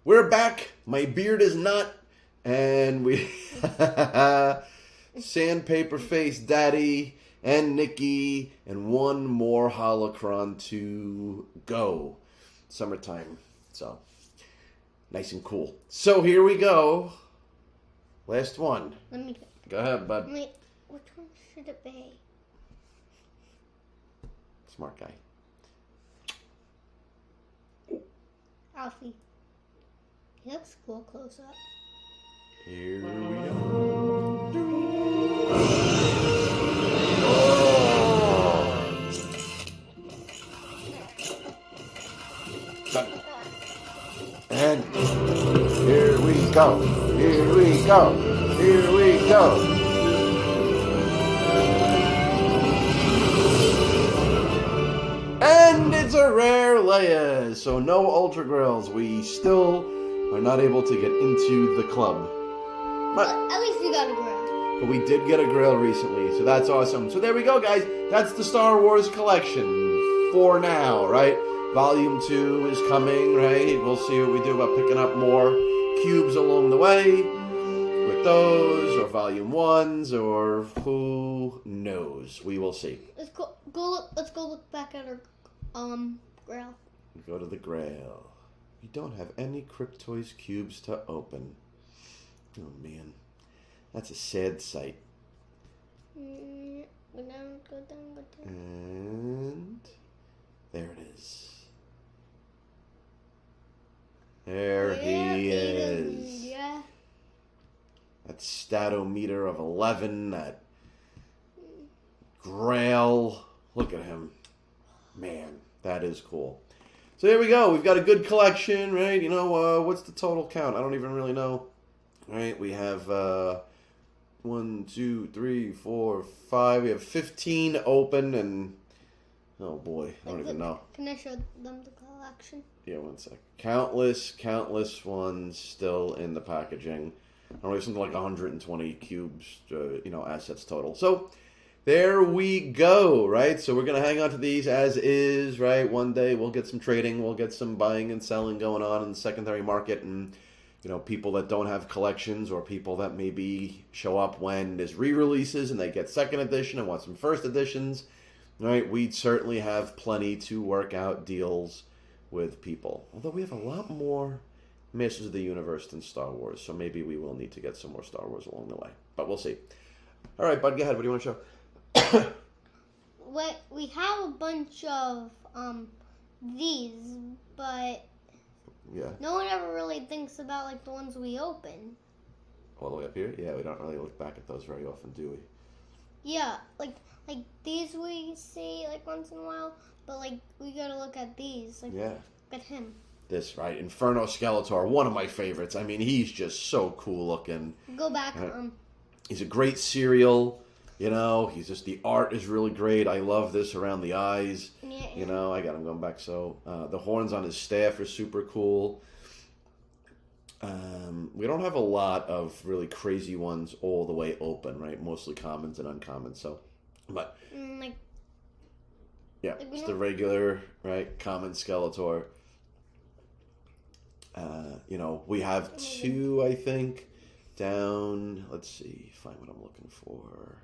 We're back. My beard is not. And we... Sandpaper Face Daddy and Nikki and one more Holocron to go. Summertime. So, nice and cool. So, here we go. Last one. Let me go ahead, bud. Wait, which one should it be? Smart guy. Alfie. He looks cool close up. Here we go. And here we go. Here we go. Here we go. And it's a rare Leia. So no Ultra Grills. We still are not able to get into the club. But at least we got a grill. But we did get a grill recently, so that's awesome. So there we go, guys. That's the Star Wars collection for now, right? Volume 2 is coming, right? We'll see what we do about picking up more cubes along the way with those, or Volume 1s, or who knows. We will see. Let's go look back at our grill. Go to the grail. We don't have any Cryptoys cubes to open. Oh, man. That's a sad sight. Go down, go down, go down. And there it is. There he is. Yeah. That statometer of 11. That grail. Look at him. Man, that is cool. So here we go. We've got a good collection, right? You know, what's the total count? I don't even really know. All right, we have 1, 2, 3, 4, 5. We have 15 open, and oh boy, I don't even know. Can I show them the collection? Yeah, one sec. Countless ones still in the packaging. I don't know, something like 120 cubes, assets total. So there we go, right? So we're gonna hang on to these as is, right? One day we'll get some trading, we'll get some buying and selling going on in the secondary market, and people that don't have collections, or people that maybe show up when there's re-releases and they get second edition and want some first editions, right? We'd certainly have plenty to work out deals with people. Although we have a lot more Masters of the Universe than Star Wars, so maybe we will need to get some more Star Wars along the way. But we'll see. All right, bud, go ahead. What do you want to show? We have a bunch of these, but yeah. No one ever really thinks about like the ones we open. All the way up here? Yeah, we don't really look back at those very often, do we? Yeah, like these we see like once in a while, but like we gotta look at these. Like, yeah. Look at him. This, right? Inferno Skeletor, one of my favorites. I mean, he's just so cool looking. Go back. He's a great serial. He's just, the art is really great. I love this around the eyes. Yeah. I got him going back. So the horns on his staff are super cool. We don't have a lot of really crazy ones all the way open, right? Mostly commons and uncommons. So, but yeah, it's the regular, right? Common Skeletor. We have 2, I think, down. Let's see, find what I'm looking for.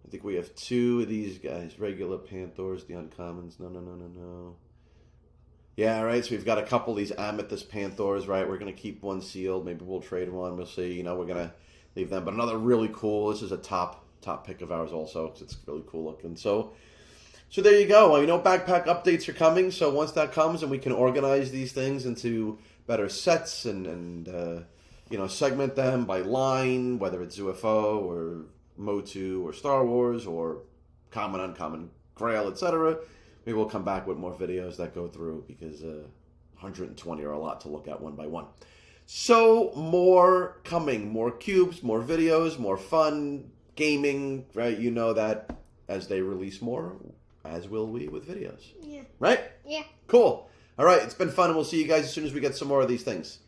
I think we have 2 of these guys, regular Panthers, the uncommons. No. Yeah, right. So we've got a couple of these Amethyst Panthers, right? We're gonna keep one sealed. Maybe we'll trade one. We'll see. We're gonna leave them. But another really cool. This is a top pick of ours also, because it's really cool looking. So there you go. Backpack updates are coming. So once that comes, and we can organize these things into better sets and segment them by line, whether it's UFO or Motu or Star Wars or common, uncommon, Grail, etc. Maybe we'll come back with more videos that go through, because 120 are a lot to look at one by one. So more coming, more cubes, more videos, more fun, gaming, right? You know that as they release more, as will we with videos. Yeah. Right? Yeah. Cool. All right, it's been fun, and we'll see you guys as soon as we get some more of these things.